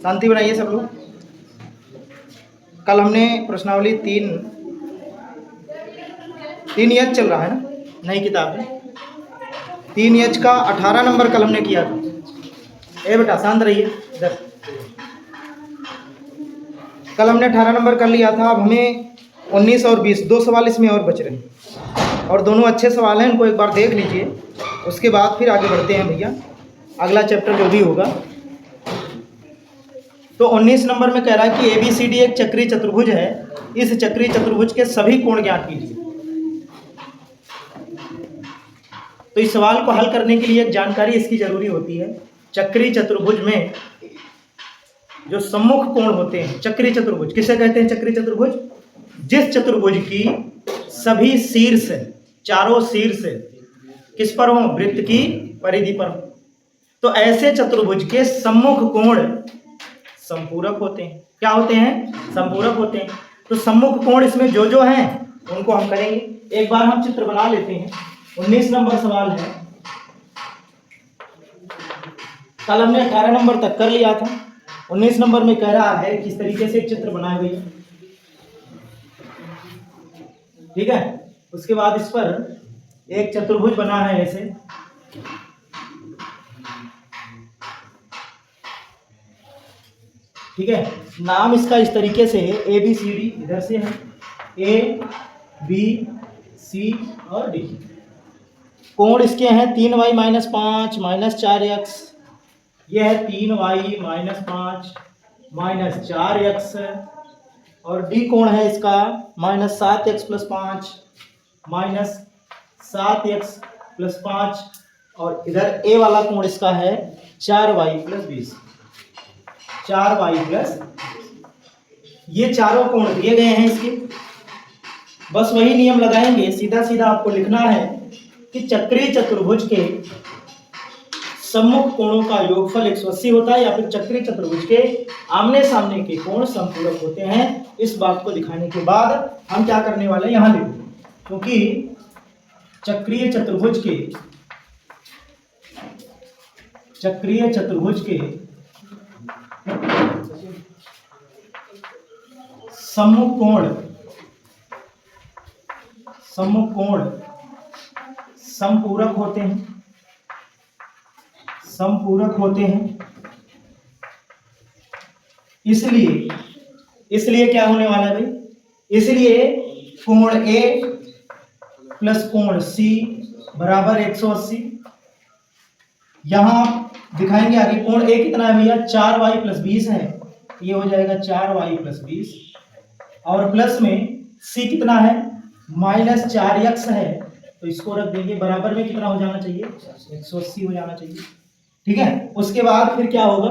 शांति बनाइए सब लोग। कल हमने प्रश्नावली तीन एच चल रहा है ना, नई किताब में 3 एच का 18 नंबर कल हमने किया था। ए बेटा शांत रहिए इधर। कल हमने 18 नंबर कर लिया था। अब हमें 19 और 20 दो सवाल इसमें और बच रहे हैं, और दोनों अच्छे सवाल हैं, इनको एक बार देख लीजिए। उसके बाद फिर आगे बढ़ते हैं भैया, अगला चैप्टर जो भी होगा। तो 19 नंबर में कह रहा है कि ABCD एक चक्रीय चतुर्भुज है। इस चक्रीय चतुर्भुज के सभी कोण ज्ञात कीजिए। तो इस सवाल को हल करने के लिए एक जानकारी इसकी जरूरी होती है। चक्रीय चतुर्भुज में जो सम्मुख कोण होते हैं, चक्रीय चतुर्भुज किसे कहते हैं? चक्रीय चतुर्भुज जिस चतुर्भुज की सभी शीर्ष, चारों शीर्ष किस पर हो? वृत्त की परिधि पर हो। तो ऐसे चतुर्भुज के सम्मुख कोण संपूरक होते हैं। क्या होते हैं? संपूरक होते हैं। तो सम्मुख कोण इसमें जो जो हैं उनको हम करेंगे। एक बार हम चित्र बना लेते हैं। 19 नंबर सवाल है, कल हमने 18 नंबर तक कर लिया था। 19 नंबर में कह रहा है किस तरीके से चित्र बनाए हुए, ठीक है। उसके बाद इस पर एक चतुर्भुज बना है ऐसे, ठीक है। नाम इसका इस तरीके से है ABCD, इधर से है ABC और D। कोण इसके हैं 3y - 5 - 4x। ये है 3y - 5 - 4x। और D कोण है इसका -7x + 5 - 7x + 5। और इधर A वाला कोण इसका है 4y + 20, 4y + ये चारों कोण दिए गए हैं इसके। बस वही नियम लगाएंगे, सीधा सीधा आपको लिखना है कि चक्रीय चतुर्भुज के सम्मुख कोणों का योगफल 180 होता है, या फिर चक्रीय चतुर्भुज के आमने सामने के कोण संपूरक होते हैं। इस बात को दिखाने के बाद हम क्या करने वाले हैं, यहां लिखेंगे, क्योंकि चक्रीय चतुर्भुज के सम्मुख कोण संपूरक होते हैं। इसलिए क्या होने वाला है भाई? इसलिए कोण A + कोण C बराबर 180। यहां दिखाएंगे आगे। कोण A कितना है भैया? 4y + 20 है, ये हो जाएगा 4y + 20। और प्लस में C कितना है? -4x है, तो इसको रख देंगे। बराबर में कितना हो जाना चाहिए? 180 हो जाना चाहिए, ठीक है। उसके बाद फिर क्या होगा,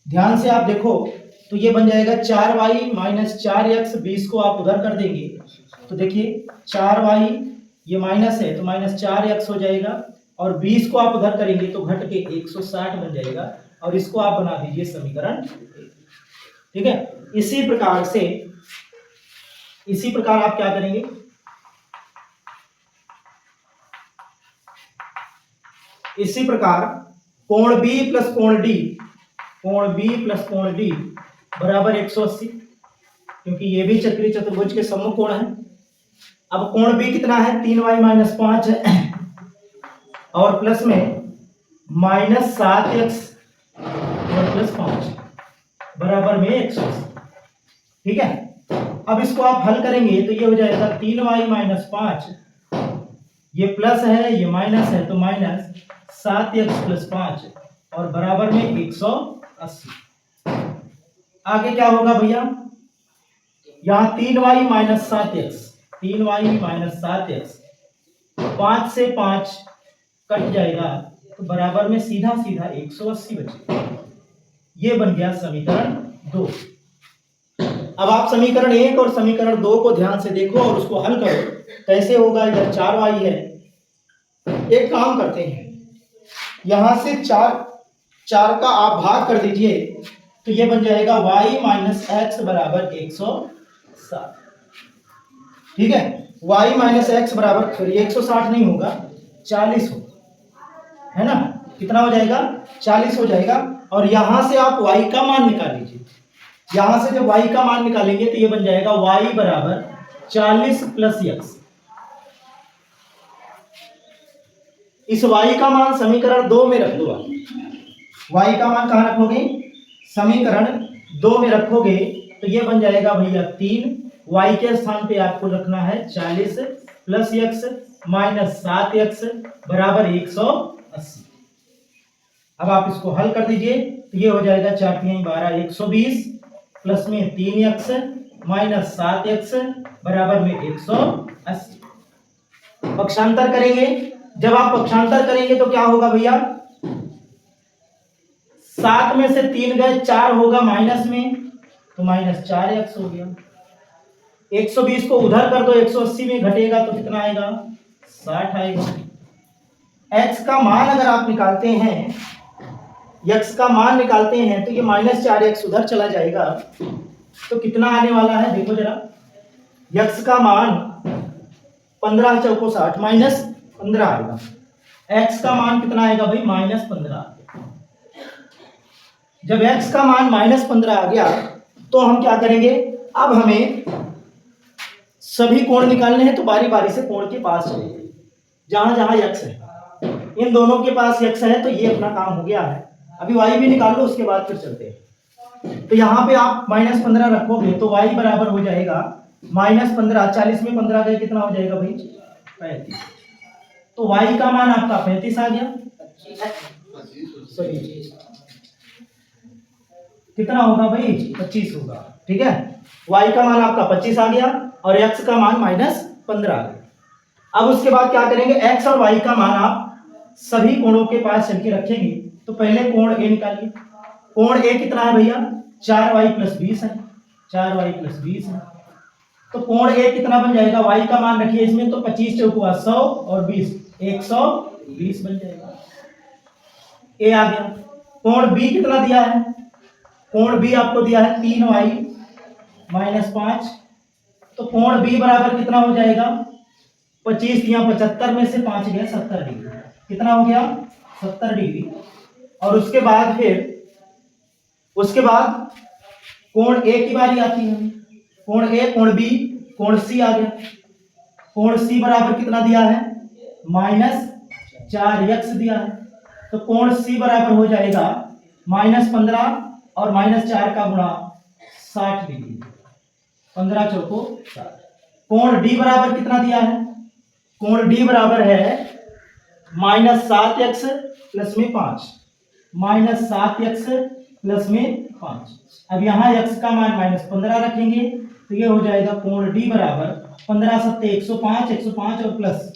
ध्यान से आप देखो, तो ये बन जाएगा 4y - 4x। 20 को आप उधर कर देंगे तो देखिए 4y ये माइनस है तो -4x हो जाएगा, और 20 को आप उधर करेंगे तो घट के 160 बन जाएगा। और इसको आप बना दीजिए समीकरण, ठीक है। इसी प्रकार आप क्या करेंगे, इसी प्रकार कोण B + कोण D बराबर 180, क्योंकि ये भी चक्रीय चतुर्भुज के सम्मुख कोण है। अब कोण B कितना है? 3y - 5 है, और प्लस में -7x + 5 बराबर में 180, ठीक है। अब इसको आप हल करेंगे तो ये हो जाएगा 3y - 5, ये प्लस है ये माइनस है, तो -7x + 5 और बराबर में 180। आगे क्या होगा भैया? यहां 3y - 7x 5 से 5 कट जाएगा, तो बराबर में सीधा सीधा 180 बचेगा। ये बन गया समीकरण 2। अब आप समीकरण 1 और समीकरण 2 को ध्यान से देखो और उसको हल करो। कैसे होगा? इधर 4y है, एक काम करते हैं, यहां से 4 का आप भाग कर दीजिए, तो ये बन जाएगा y - x बराबर 160, ठीक है। y - x बराबर, फिर 160 नहीं होगा 40 होगा, है ना। कितना हो जाएगा 40 हो जाएगा। और यहां से आप y का मान निकाल लीजिए। यहां से जब y का मान निकालेंगे तो ये बन जाएगा y बराबर 40 प्लस x। इस y का मान समीकरण 2 में रख दो आप। y का मान कहां रखोगे, समीकरण 2 में रखोगे तो ये बन जाएगा भैया 3। y के स्थान पे आपको रखना है 40 प्लस x माइनस 7x बराबर 180। अब आप इसको हल कर दीजिए तो ये हो जाएगा 4 3 12 120 प्लस में 3x माइनस 7x बराबर में 180। पक्षांतर करेंगे, जब आप पक्षांतर करेंगे तो क्या होगा भैया, 7 में से 3 गए 4 होगा माइनस में, तो माइनस 4x हो गया। 120 को उधर कर दो, 180 में घटेगा तो कितना आएगा 60 आएगा। x का मान अगर आप निकालते हैं, x का मान निकालते हैं तो ये माइनस 4x उधर चला जाएगा तो कितना आने वाला है देखो जरा। x का मान 15 चौको 60 माइनस 15 आएगा। x का मान कितना आएगा भाई माइनस 15। जब x का मान माइनस 15 आ गया तो हम क्या करेंगे, अब हमें सभी कोण निकालने हैं तो बारी बारी से कोण के पास चलेंगे जहां जहां x है। इन दोनों के पास x है तो ये अपना काम हो गया है। अभी y भी निकाल लो, उसके बाद फिर चलते हैं। तो यहाँ पे आप माइनस 15 रखोगे तो y बराबर हो जाएगा माइनस 15। 40 में 15 गए कितना हो जाएगा भाई 35। तो y का मान आपका 35 आ गया। कितना होगा भाई 25 होगा, ठीक है। y का मान आपका 25 आ गया और x का मान माइनस 15 आ गया। अब उसके बाद क्या करेंगे, x और y का मान आप सभी कोणों के पास चल के रखेंगे। तो पहले कोण a निकालिए। कोण a कितना है भैया 4y प्लस 20 है, 4y प्लस 20 है। तो कोण a कितना बन जाएगा, y का मान रखिए इसमें तो 25 चौको 100 और 20 120 बन जाएगा। a आ गया। कोण b कितना दिया है, कोण b आपको दिया है 3y माइनस 5। तो कोण b बराबर कितना हो जाएगा 25 या 75 में से 5 गया 70 डिग्री। कितना हो गया 70 डिग्री। और उसके बाद कोण a की बारी आती है। कोण a, कोण b, कोण c आ गया। कोण c बराबर कितना दिया है माइनस 4x दिया है। तो कोण c बराबर हो जाएगा माइनस 15 और माइनस 4 का गुणा 60 डिग्री, 15 चौको 60। कोण d बराबर कितना दिया है, कोण d बराबर है माइनस 7x प्लस में 5, माइनस 7x प्लस में 5। अब यहाँ x का मान माइनस 15 रखेंगे तो ये हो जाएगा कोण d बराबर 15 सत्ते 105, 105 और प्लस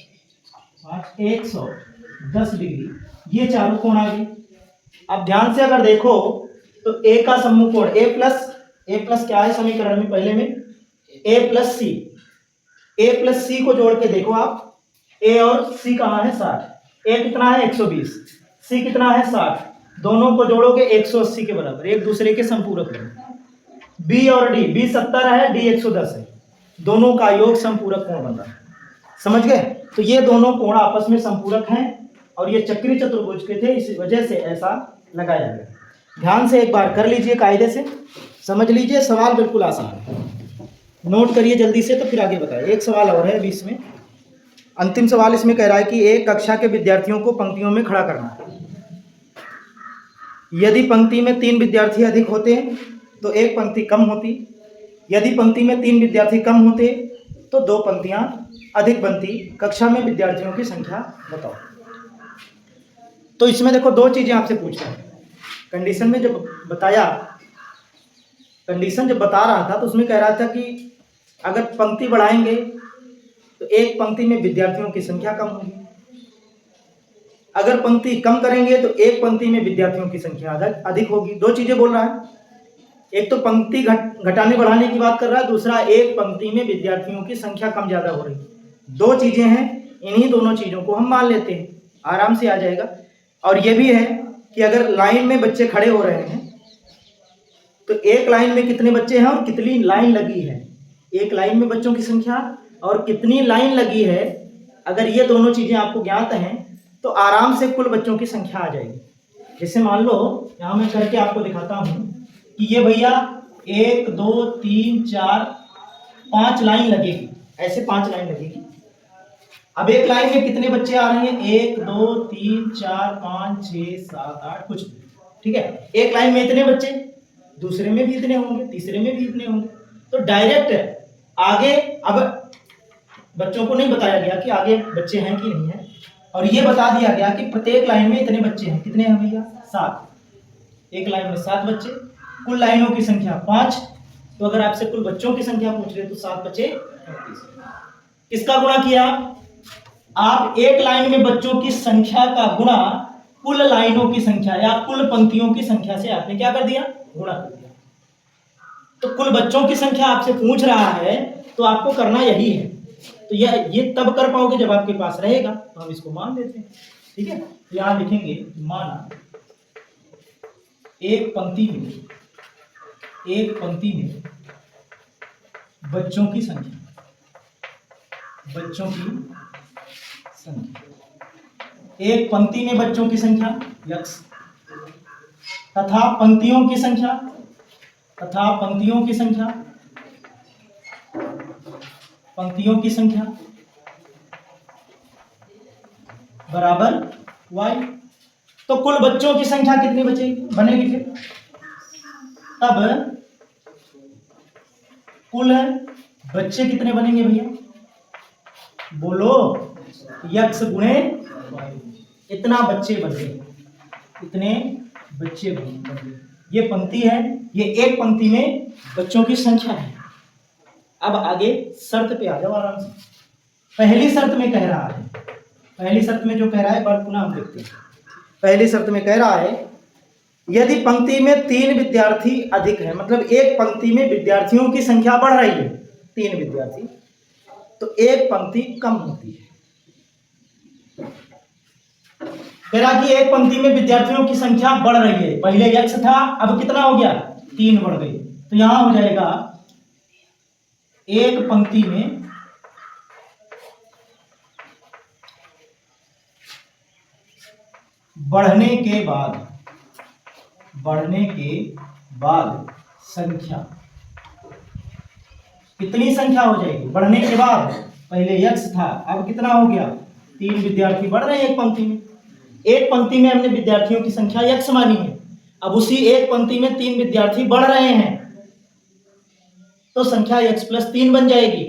5 110 डिग्री। ये चारों कोण आ गए। अब ध्यान से अगर देखो तो a का समूह कोण a प्लस क्या है समीकरण में, पहले में a प्लस c को जोड़ के देखो आप। a और c कहाँ है 60, a कितना है 120, c कितना है 60, दोनों को जोड़ोगे 180 के बराबर, एक दूसरे के संपूरक है। b और d, b 70 है, d 110 है, दोनों का योग संपूरक कोण बन रहा है। समझ गए। तो ये दोनों कोण आपस में संपूरक हैं और ये चक्रीय चतुर्भुज के थे, इस वजह से ऐसा लगाया गया। ध्यान से एक बार कर लीजिए, कायदे से समझ लीजिए, सवाल बिल्कुल आसान है। नोट करिए जल्दी से तो फिर आगे बताइए। एक सवाल और है बीच में, अंतिम सवाल इसमें कह रहा है कि एक कक्षा के विद्यार्थियों को पंक्तियों में खड़ा करना। यदि पंक्ति में 3 विद्यार्थी अधिक होते तो एक पंक्ति कम होती, यदि पंक्ति में 3 विद्यार्थी कम होते तो 2 पंक्तियां अधिक बनती। कक्षा में विद्यार्थियों की संख्या बताओ। तो इसमें देखो 2 चीजें आपसे पूछ रहा है। कंडीशन में जब बताया, कंडीशन जब बता रहा था तो उसमें कह रहा था कि अगर पंक्ति बढ़ाएंगे तो एक पंक्ति में विद्यार्थियों की संख्या कम होगी, अगर पंक्ति कम करेंगे तो एक पंक्ति में विद्यार्थियों की संख्या अधिक होगी। 2 चीजें बोल रहा है, एक तो पंक्ति घटाने बढ़ाने की बात कर रहा है, दूसरा एक पंक्ति में विद्यार्थियों की संख्या कम ज्यादा हो रही। 2 चीजें हैं, इन्हीं दोनों चीजों को हम मान लेते हैं, आराम से आ जाएगा। और ये भी है कि अगर लाइन में बच्चे खड़े हो रहे हैं तो एक लाइन में कितने बच्चे हैं और कितनी लाइन लगी है, एक लाइन में बच्चों की संख्या और कितनी लाइन लगी है, अगर ये दोनों चीजें आपको ज्ञात हैं तो तो आराम से कुल बच्चों की संख्या आ जाएगी। जैसे मान लो यहाँ मैं करके आपको दिखाता हूँ कि ये भैया 1 2 3 4 5 लाइन लगेगी, ऐसे 5 लाइन लगेगी। अब एक लाइन में कितने बच्चे आ रहे हैं? 1 2 3 4 5 6 7 8 कुछ, ठीक है। एक लाइन में इतने बच्चे, दूसरे में भी इतने होंगे, तीसरे में भी इतने होंगे। तो डायरेक्ट आगे अब बच्चों को नहीं बताया गया कि आगे बच्चे हैं कि नहीं है, और ये बता दिया गया कि प्रत्येक लाइन में इतने बच्चे हैं। कितने हैं भैया? 7। एक लाइन में 7 बच्चे, कुल लाइनों की संख्या 5। तो अगर आपसे कुल बच्चों की संख्या पूछ रहे तो 7 बचे 38। किसका गुणा किया? आप एक लाइन में बच्चों की संख्या का गुणा कुल लाइनों की संख्या या कुल पंक्तियों की संख्या से आपने क्या कर दिया? गुणा कर दिया। तो कुल बच्चों की संख्या आपसे पूछ रहा है तो आपको करना यही है। तो ये तब कर पाओगे जब आपके पास रहेगा। तो हम इसको मान लेते हैं, ठीक है। यहां लिखेंगे माना एक पंक्ति में बच्चों की संख्या एक पंक्ति में बच्चों की संख्या x तथा पंक्तियों की संख्या बराबर y। तो कुल बच्चों की संख्या कितनी बनेगी फिर? तब कुल बच्चे कितने बनेंगे भैया? बोलो, x गुणे y। इतना बच्चे बने, इतने बच्चे बने। ये पंक्ति है, ये एक पंक्ति में बच्चों की संख्या है। अब आगे शर्त पे आ जाओ आराम से। पहली शर्त में कह रहा है, पहली शर्त में जो कह रहा है बात पुनः हम देखते हैं। पहली शर्त में कह रहा है यदि पंक्ति में 3 विद्यार्थी अधिक है, मतलब एक पंक्ति में विद्यार्थियों की संख्या बढ़ रही है 3 विद्यार्थी, तो एक पंक्ति कम होती है। कह रहा कि एक पंक्ति में विद्यार्थियों की संख्या बढ़ रही है, पहले x था, अब कितना हो गया? 3 बढ़ गई। तो यहां हो जाएगा एक पंक्ति में बढ़ने के बाद संख्या, कितनी संख्या हो जाएगी? बढ़ने के बाद पहले x था, अब कितना हो गया? 3 विद्यार्थी बढ़ रहे हैं एक पंक्ति में। एक पंक्ति में हमने विद्यार्थियों की संख्या x मानी है, अब उसी एक पंक्ति में 3 विद्यार्थी बढ़ रहे हैं तो संख्या x + 3 बन जाएगी।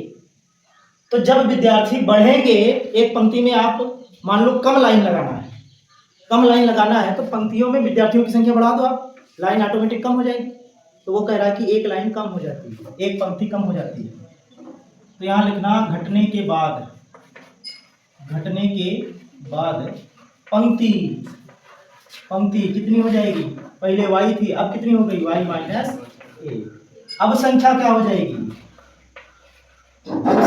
तो जब विद्यार्थी बढ़ेंगे एक पंक्ति में, आप मान लो कम लाइन लगाना है तो पंक्तियों में विद्यार्थियों की संख्या बढ़ा दो, आप लाइन ऑटोमेटिक कम हो जाएगी। तो वो कह रहा है कि एक लाइन कम हो जाती है, एक पंक्ति कम हो जाती है। तो यहां लिखना घटने के बाद पंक्ति कितनी हो जाएगी? पहले y थी, अब कितनी हो गई? y - a। अब संख्या क्या हो जाएगी? अब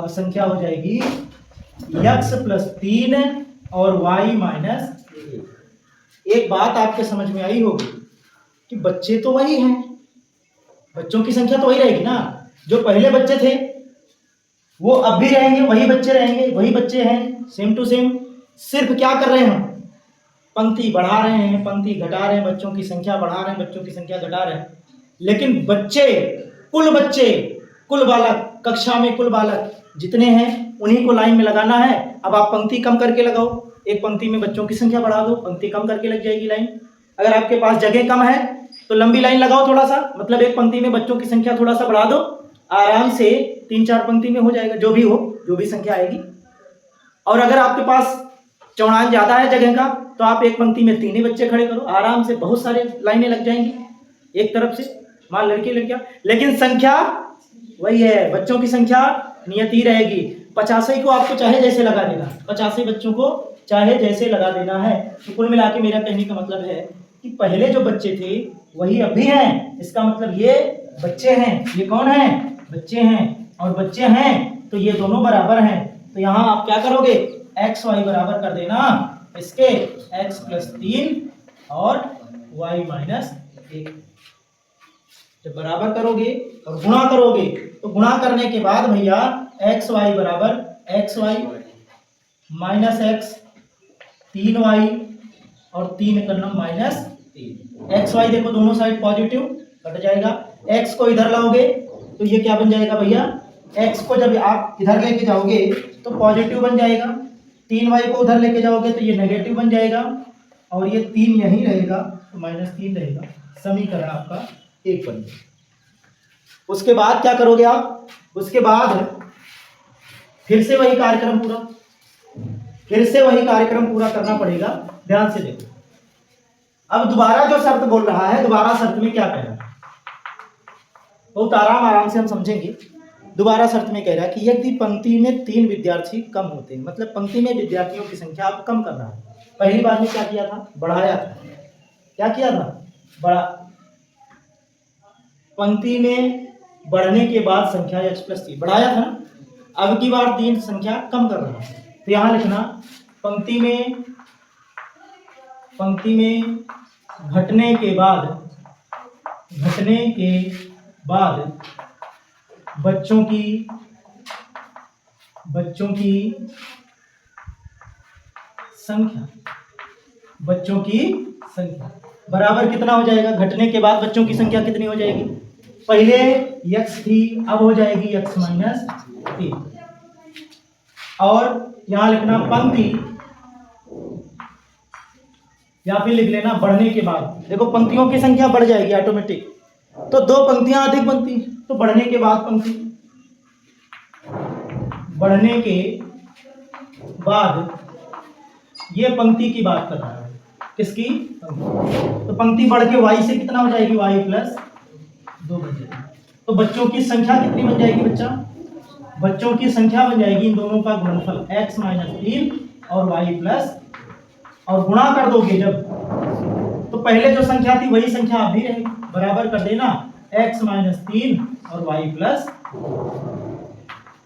संख्या हो जाएगी x + 3 और y - a। एक बात आपके समझ में आई होगी कि बच्चे तो वही हैं, बच्चों की संख्या तो वही रहेगी ना। जो पहले बच्चे थे वो अब भी रहेंगे, वही बच्चे रहेंगे, वही बच्चे हैं, सेम टू सेम। सिर्फ क्या कर रहे हैं हम? पंक्ति बढ़ा रहे हैं, पंक्ति घटा रहे हैं, बच्चों की संख्या बढ़ा रहे हैं, बच्चों की संख्या घटा रहे हैं। लेकिन कुल बालक, कक्षा में कुल बालक जितने हैं उन्हीं को लाइन में लगाना है। अब आप पंक्ति कम करके लगाओ, एक पंक्ति में बच्चों की संख्या बढ़ा दो, पंक्ति कम करके लग जाएगी लाइन। अगर आपके पास जगह कम है तो लंबी लाइन लगाओ थोड़ा सा, मतलब एक पंक्ति में बच्चों की संख्या थोड़ा सा बढ़ा दो, आराम से 3-4 पंक्ति में हो जाएगा, जो भी संख्या आएगी। और अगर आपके पास चौड़ान ज्यादा है जगह का तो आप एक पंक्ति में 3 ही बच्चे खड़े करो, आराम से बहुत सारे लाइनें लग जाएंगी एक तरफ से, मान लड़के लड़कियां। लेकिन संख्या वही है, बच्चों की संख्या नियत ही रहेगी। 85 को आपको चाहे जैसे लगा देना, 85 बच्चों को चाहे जैसे लगा देना है। तो कुल मिला के मेरा कहने का मतलब है कि पहले जो बच्चे थे वही अब भी हैं। इसका मतलब ये बच्चे हैं, ये कौन है? बच्चे हैं। और बच्चे हैं तो ये दोनों बराबर हैं। तो यहाँ आप क्या करोगे? x y बराबर कर देना इसके, x + 3 और y - 1। जब बराबर करोगे और गुणा करोगे तो गुणा करने के बाद भैया x y बराबर x y minus x 3y और 3 का नाम -3। एक्स वाई देखो दोनों साइड पॉजिटिव कट जाएगा। एक्स को इधर लाओगे तो ये क्या बन जाएगा भैया, एक्स को जब आप इधर लेके जाओगे तो पॉजिटिव बन जाएगा, 3y को उधर लेके जाओगे तो ये नेगेटिव बन जाएगा, और ये 3 यहीं रहेगा तो -3 रहेगा। समीकरण आपका 1 बन गया। उसके बाद क्या करोगे आप, उसके बाद फिर से वही कार्यक्रम पूरा करना पड़ेगा। ध्यान से देखो, अब दोबारा जो शर्त बोल रहा है, दोबारा शर्त में क्या कह रहा है, बहुत आराम से हम समझेंगे। दोबारा शर्त में कह रहा है कि यदि पंक्ति में 3 विद्यार्थी कम होते हैं, मतलब पंक्ति में विद्यार्थियों की संख्या आप कम कर रहा है। पहली बार में क्या किया था, बढ़ाया था। क्या किया था, बढ़ा, पंक्ति में बढ़ने के बाद संख्या x+3 बढ़ाया था ना। अब की बार 3 संख्या कम कर रहा है, तो यहां लिखना पंक्ति में घटने के बाद बच्चों की संख्या बराबर कितना हो जाएगा, घटने के बाद बच्चों की संख्या कितनी हो जाएगी, पहले x थी अब हो जाएगी x-3। और यहां लिखना पंक्ति, या फिर लिख लेना बढ़ने के बाद। देखो पंक्तियों की संख्या बढ़ जाएगी ऑटोमेटिक, तो 2 पंक्तियां अधिक बनती, तो बढ़ने के बाद पंक्ति, बढ़ने के बाद ये पंक्ति की बात कर रहा है, किसकी, तो पंक्ति बढ़ के y से कितना हो जाएगी, y+2 बन जाएगी। तो बच्चों की संख्या कितनी बन जाएगी बच्चा, बच्चों की संख्या बन जाएगी इन दोनों का गुणनफल x-3 और y+ और गुणा कर दोगे जब, तो पहले जो संख्या थी वही संख्या अभी रहेगी, बराबर कर देना x-3 और y+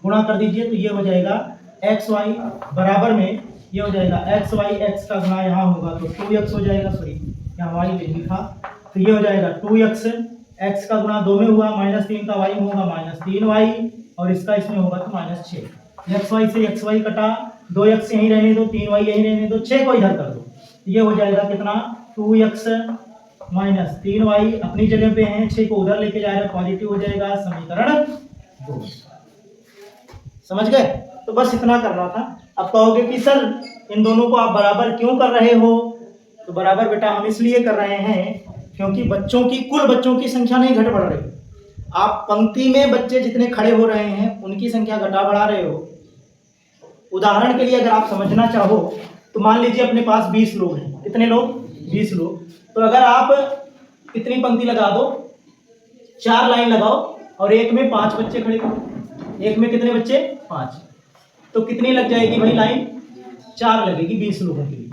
गुणा कर दीजिए, तो ये हो जाएगा xy बराबर में ये हो जाएगा xy, x का गुणा यहाँ होगा तो 2x हो जाएगा, सॉरी यहाँ y नहीं लिखा, तो ये हो जाएगा 2x, x का गुणा 2 में हुआ, -3 का y में होगा -3y, और इसका इसमें होगा तो -6। xy से xy कटा, 2x यहीं रहने दो, 3y यहीं रहने दो, 6 को इधर कर दो, ये हो जाएगा कितना, 2x - 3y अपनी जगह पे हैं, 6 को उधर लेके जा रहे हैं, पॉजिटिव हो जाएगा, समीकरण 2। समझ गए, तो बस इतना करना था। अब कहोगे कि सर इन दोनों को आप बराबर क्यों कर रहे हो, तो बराबर बेटा हम इसलिए कर रहे हैं क्योंकि कुल बच्चों की संख्या नहीं घट बढ़ रही। आप पंक्ति में बच्चे जितने खड़े हो रहे हैं उनकी संख्या घटा बढ़ा रहे हो। उदाहरण के लिए अगर आप समझना चाहो तो मान लीजिए अपने पास 20 लोग हैं, कितने लोग, 20 लोग, तो अगर आप कितनी पंक्ति लगा दो, 4 लाइन लगाओ और एक में 5 बच्चे खड़े करो, एक में कितने बच्चे, 5, तो कितनी लग जाएगी भाई लाइन, 4 लगेगी 20 लोगों के लिए।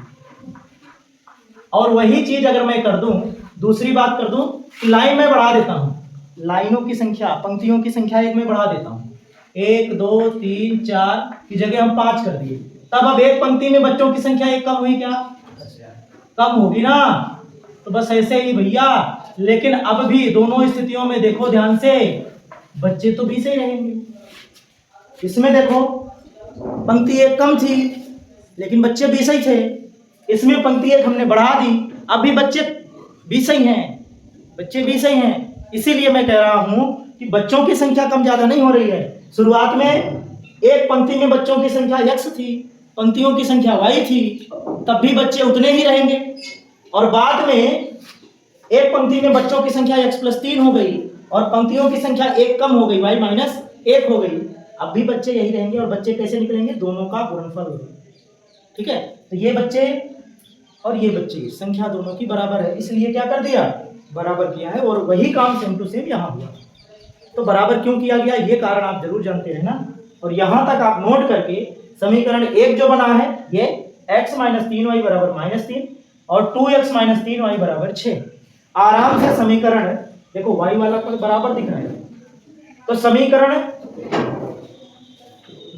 और वही चीज अगर मैं कर दूं, दूसरी बात कर दूं कि लाइन में बढ़ा देता हूं, लाइनों की संख्या, पंक्तियों की संख्या एक में बढ़ा देता हूं, 1 2 3 4 की जगह हम 5 कर दिए, तब अब एक पंक्ति में बच्चों की संख्या एक कम हुई क्या, कम होगी ना। तो बस ऐसे ही भैया, लेकिन अब भी दोनों स्थितियों में देखो ध्यान से, बच्चे तो 20 ही रहेंगे। इसमें देखो पंक्ति एक कम थी लेकिन बच्चे 20 ही थे, इसमें पंक्ति एक हमने बढ़ा दी, अब भी बच्चे 20 ही हैं, बच्चे 20 ही हैं। इसीलिए मैं कह रहा हूं कि बच्चों की संख्या कम ज्यादा नहीं हो रही है। शुरुआत में एक पंक्ति में बच्चों की संख्या x थी, पंक्तियों की संख्या y थी, तब भी बच्चे उतने ही रहेंगे, और बाद में एक पंक्ति में बच्चों की संख्या x+3 हो गई और पंक्तियों की संख्या एक कम हो गई, y-1 हो गई, अब भी बच्चे यही रहेंगे। और बच्चे कैसे निकलेंगे, दोनों का गुणनफल होगा, ठीक है। तो ये बच्चे और ये बच्चे संख्या दोनों की बराबर है, इसलिए क्या कर दिया, बराबर किया है। और वही काम सेम टू सेम यहाँ हुआ। तो बराबर क्यों किया गया, ये कारण आप जरूर जानते हैं ना। और यहाँ तक आप नोट करके समीकरण 1 जो बना है ये x-3y = -3 और 2x - 3y = 6। आराम से समीकरण देखो, y वाला पद बराबर दिख रहा है, तो समीकरण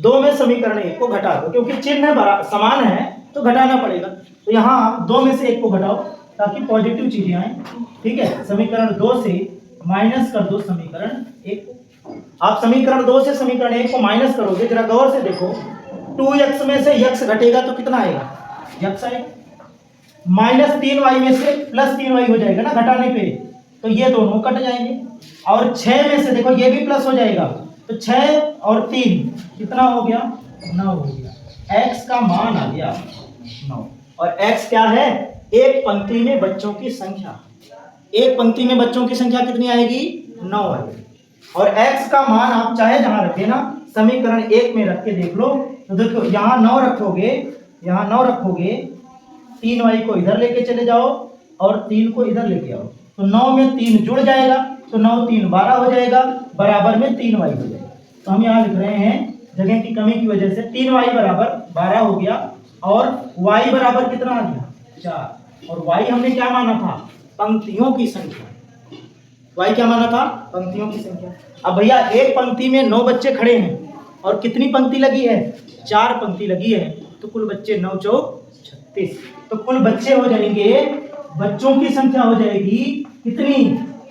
2 में समीकरण 1 को घटा दो, क्योंकि चिन्ह समान है तो घटाना पड़ेगा। तो यहाँ 2 में से 1 को घटाओ ताकि पॉजिटिव चीजें आए, ठीक है। समीकरण 2 से माइनस कर दो समीकरण 1 को। आप समीकरण 2 से समीकरण 1 को माइनस करोगे, जरा गौर से देखो, 2x में से x घटेगा तो कितना आएगा, x आएगा। -3y में से +3y हो जाएगा ना घटाने पे, तो ये दोनों कट जाएंगे। और 6 में से देखो ये भी प्लस हो जाएगा, तो 6 और 3 कितना हो गया, 9 हो गया। x का मान आ गया 9। और x क्या है, एक पंक्ति में बच्चों की संख्या। एक पंक्ति में बच्चों की संख्या कितनी आएगी, 9 आएगी। और x का मान आप चाहे जहां रखे ना, समीकरण 1 में रख के देख लो, तो देखो यहाँ 9 रखोगे, यहाँ 9 रखोगे, 3y को इधर लेके चले जाओ और 3 को इधर लेके आओ, तो 9 में 3 जुड़ जाएगा, तो 9 3 12 हो जाएगा, बराबर में 3y हो जाएगा। तो हम यहाँ लिख रहे हैं जगह की कमी की वजह से 3y बराबर 12 हो गया। और y बराबर कितना आ गया, 4। और y हमने क्या माना था, पंक्तियों की संख्या। y क्या माना था, पंक्तियों की संख्या। अब भैया एक पंक्ति में 9 बच्चे खड़े हैं और कितनी पंक्ति लगी है, 4 पंक्ति लगी है, तो कुल बच्चे 9 चौक 36। तो कुल बच्चे हो जाएंगे, बच्चों की संख्या हो जाएगी कितनी,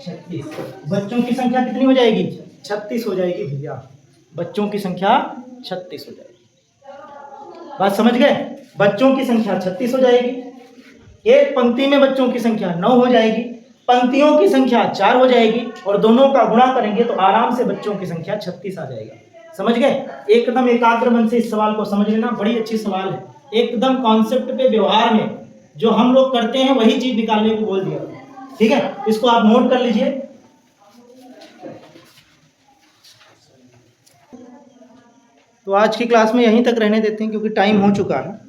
36। बच्चों की संख्या कितनी हो जाएगी, 36 हो जाएगी भैया। बच्चों की संख्या 36 हो जाएगी। बात समझ गए, बच्चों की संख्या 36 हो जाएगी। एक पंक्ति में बच्चों की संख्या 9 हो जाएगी, पंक्तियों की संख्या 4 हो जाएगी, और दोनों का गुणा करेंगे तो आराम से बच्चों की संख्या 36 आ जाएगा। समझ गए, एकदम एकाग्र मन से इस सवाल को समझ लेना, बड़ी अच्छी सवाल है। एकदम कॉन्सेप्ट पे, व्यवहार में जो हम लोग करते हैं वही चीज निकालने को बोल दिया, ठीक है। इसको आप नोट कर लीजिए। तो आज की क्लास में यहीं तक रहने देते हैं क्योंकि टाइम हो चुका है।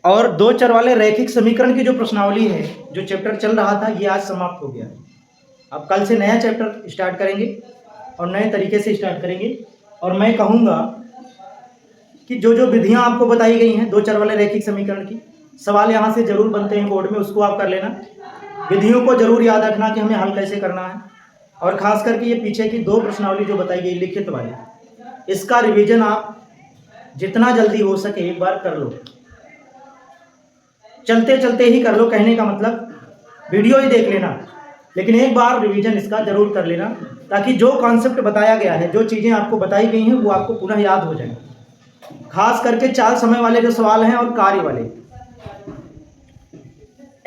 और 2 चर वाले रैखिक समीकरण की जो प्रश्नावली है, जो चैप्टर चल रहा था, ये आज समाप्त हो गया। अब कल से नया चैप्टर स्टार्ट करेंगे और नए तरीके से स्टार्ट करेंगे। और मैं कहूँगा कि जो जो विधियां आपको बताई गई हैं 2 चर वाले रैखिक समीकरण की, सवाल यहाँ से जरूर बनते हैं बोर्ड में, उसको आप कर लेना। विधियों को जरूर याद रखना कि हमें हल कैसे करना है। और खास करके ये पीछे की 2 प्रश्नावली जो बताई गई लिखित वाली, इसका रिवीजन आप जितना जल्दी हो सके एक बार कर लो, चलते चलते ही कर लो। कहने का मतलब वीडियो ही देख लेना, लेकिन एक बार रिवीजन इसका जरूर कर लेना, ताकि जो कॉन्सेप्ट बताया गया है, जो चीज़ें आपको बताई गई हैं, वो आपको पुनः याद हो जाए। खास करके चाल समय वाले जो सवाल हैं और कार्य वाले,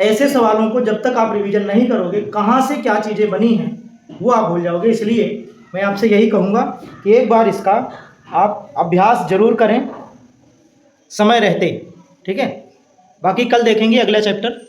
ऐसे सवालों को जब तक आप रिवीजन नहीं करोगे, कहाँ से क्या चीज़ें बनी हैं वो आप भूल जाओगे। इसलिए मैं आपसे यही कहूँगा कि एक बार इसका आप अभ्यास जरूर करें समय रहते, ठीक है। बाकी कल देखेंगे अगला चैप्टर।